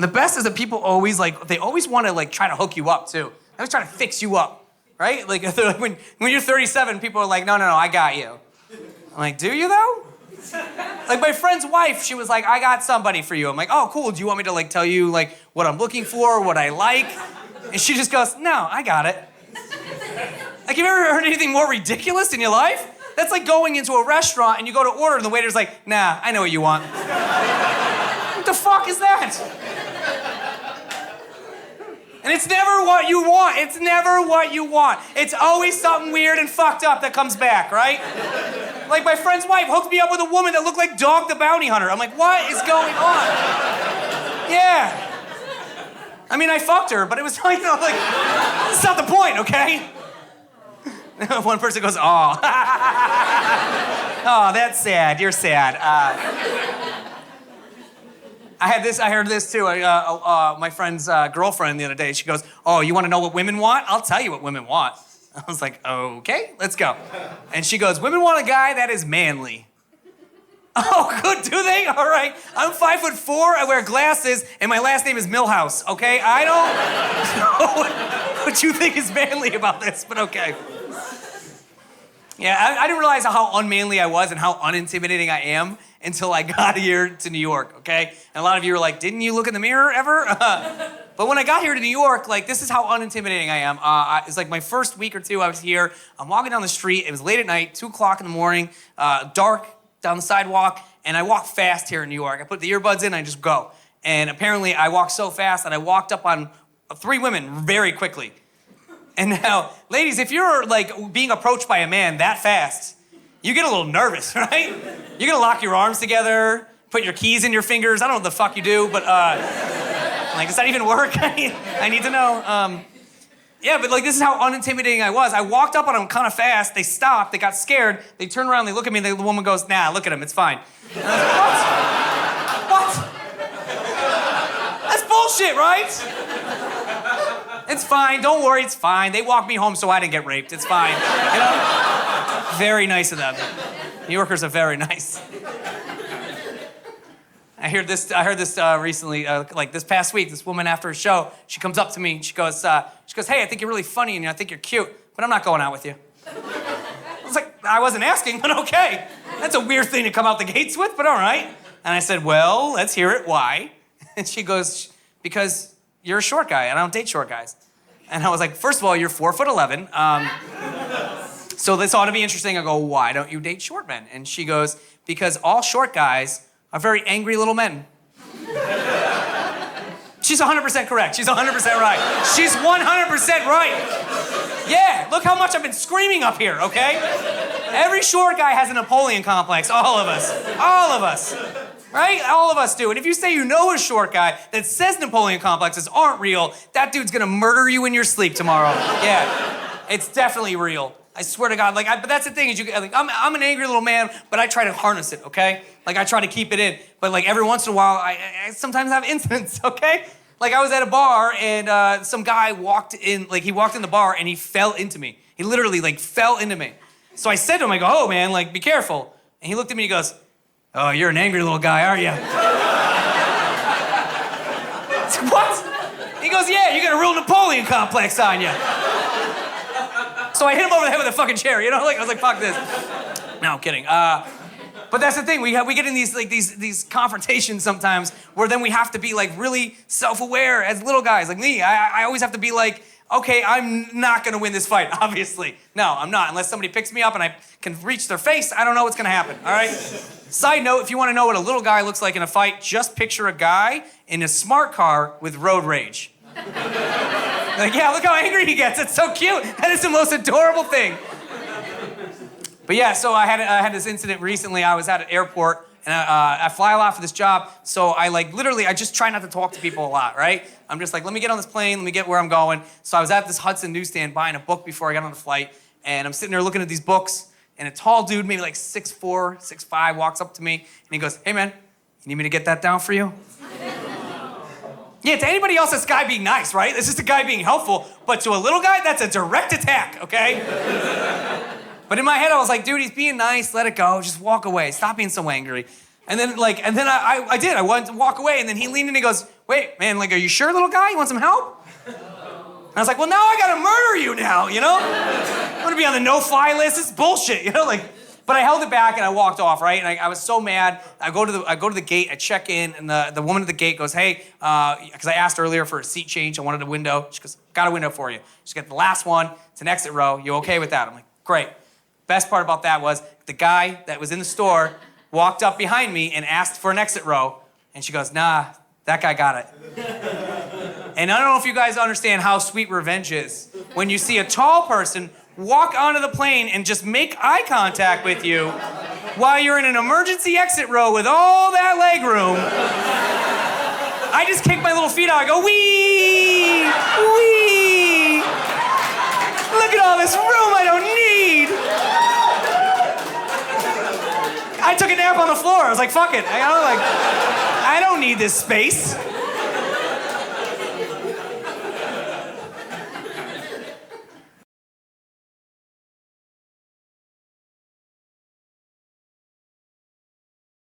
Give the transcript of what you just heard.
And the best is that people always they always want to try to hook you up too. They always try to fix you up, right? Like when you're 37, people are like, no, I got you. I'm like, do you though? Like my friend's wife, she was like, I got somebody for you. I'm like, oh, cool. Do you want me to tell you what I'm looking for, what I like? And she just goes, no, I got it. Like, you ever heard anything more ridiculous in your life? That's like going into a restaurant and you go to order and the waiter's like, nah, I know what you want. What the fuck is that? And it's never what you want. It's never what you want. It's always something weird and fucked up that comes back, right? Like my friend's wife hooked me up with a woman that looked like Dog the Bounty Hunter. I'm like, what is going on? Yeah. I mean, I fucked her, but it was that's not the point, okay? One person goes, oh. Oh, that's sad. You're sad. I heard this too. My friend's girlfriend the other day, she goes, oh, you want to know what women want? I'll tell you what women want. I was like, okay, let's go. And she goes, women want a guy that is manly. Oh, good, do they? All right. I'm 5'4", I wear glasses, and my last name is Millhouse, okay? I don't know what you think is manly about this, but okay. Yeah, I didn't realize how unmanly I was and how unintimidating I am until I got here to New York, okay? And a lot of you were like, didn't you look in the mirror ever? But when I got here to New York, this is how unintimidating I am. It's like my first week or two I was here. I'm walking down the street. It was late at night, 2 o'clock in the morning, dark down the sidewalk, and I walk fast here in New York. I put the earbuds in, and I just go. And apparently I walked so fast that I walked up on 3 women very quickly. And now, ladies, if you're being approached by a man that fast, you get a little nervous, right? You're gonna lock your arms together, put your keys in your fingers. I don't know what the fuck you do, but does that even work? I need to know. Yeah, but this is how unintimidating I was. I walked up on them kind of fast. They stopped. They got scared. They turned around. They look at me. And the woman goes, nah, look at him. It's fine. And I was like, what? That's bullshit, right? It's fine. Don't worry. It's fine. They walked me home so I didn't get raped. It's fine. You know? Very nice of them. New Yorkers are very nice. I heard this recently, this past week. This woman after a show, she comes up to me and she goes, hey, I think you're really funny and I think you're cute, but I'm not going out with you. I was like, I wasn't asking, but okay. That's a weird thing to come out the gates with, but all right. And I said, well, let's hear it. Why? And she goes, because you're a short guy and I don't date short guys. And I was like, first of all, you're 4'11". So this ought to be interesting. I go, why don't you date short men? And she goes, because all short guys are very angry little men. She's 100% correct. She's 100% right. She's 100% right. Yeah, look how much I've been screaming up here, okay? Every short guy has a Napoleon complex, all of us. All of us. Right? All of us do. And if you say you know a short guy that says Napoleon complexes aren't real, that dude's gonna murder you in your sleep tomorrow. Yeah, it's definitely real. I swear to God, but that's the thing is I'm an angry little man, but I try to harness it, okay? I try to keep it in, but every once in a while, I sometimes have incidents, okay? I was at a bar and some guy walked in, he walked in the bar and he fell into me. He literally fell into me. So I said to him, I go, oh man, be careful. And he looked at me and he goes, oh, you're an angry little guy, aren't you? What? He goes, yeah, you got a real Napoleon complex on you. So I hit him over the head with a fucking chair, you know? I was like, fuck this. No, I'm kidding. But that's the thing, we get in these confrontations sometimes where then we have to be really self-aware as little guys like me. I always have to be okay, I'm not gonna win this fight, obviously. No, I'm not. Unless somebody picks me up and I can reach their face, I don't know what's gonna happen, all right? Side note, if you wanna know what a little guy looks like in a fight, just picture a guy in a smart car with road rage. Yeah, look how angry he gets. It's so cute. That is the most adorable thing. But yeah, so I had this incident recently. I was at an airport, and I fly a lot for this job, so I literally, I just try not to talk to people a lot, right? I'm just let me get on this plane, let me get where I'm going. So I was at this Hudson newsstand buying a book before I got on the flight, and I'm sitting there looking at these books, and a tall dude, maybe 6'4", 6'5", walks up to me, and he goes, hey man, you need me to get that down for you? Yeah, to anybody else, that's guy being nice, right? This is the guy being helpful, but to a little guy, that's a direct attack, okay? But in my head, I was like, dude, he's being nice, let it go, just walk away, stop being so angry. And then I did, I wanted to walk away, and then he leaned in and he goes, wait, man, like, are you sure, little guy? You want some help? And I was like, well, now I gotta murder you now, you know? I'm gonna be on the no-fly list. This is bullshit, you know? Like, but I held it back and I walked off, right? And I was so mad. I go to the gate, I check in, and the woman at the gate goes, hey, because I asked earlier for a seat change. I wanted a window. She goes, got a window for you. She got the last one. It's an exit row. You okay with that? I'm like, great. Best part about that was the guy that was in the store walked up behind me and asked for an exit row. And she goes, nah, that guy got it. And I don't know if you guys understand how sweet revenge is. When you see a tall person walk onto the plane and just make eye contact with you while you're in an emergency exit row with all that leg room. I just kick my little feet out. I go, wee, wee. Look at all this room I don't need. I took a nap on the floor. I was like, fuck it. I don't need this space.